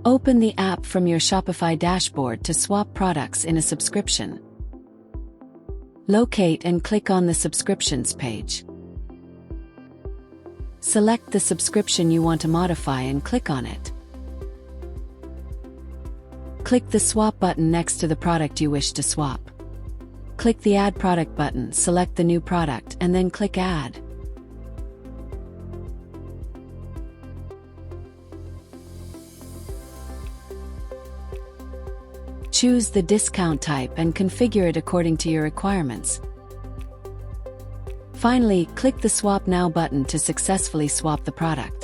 Open the app from your Shopify dashboard to swap products in a subscription. Locate and click on the subscriptions page. Select the subscription you want to modify and click on it. Click the swap button next to the product you wish to swap. Click the Add Product button, select the new product, and then click Add. Choose the discount type and configure it according to your requirements. Finally, click the Swap Now button to successfully swap the product.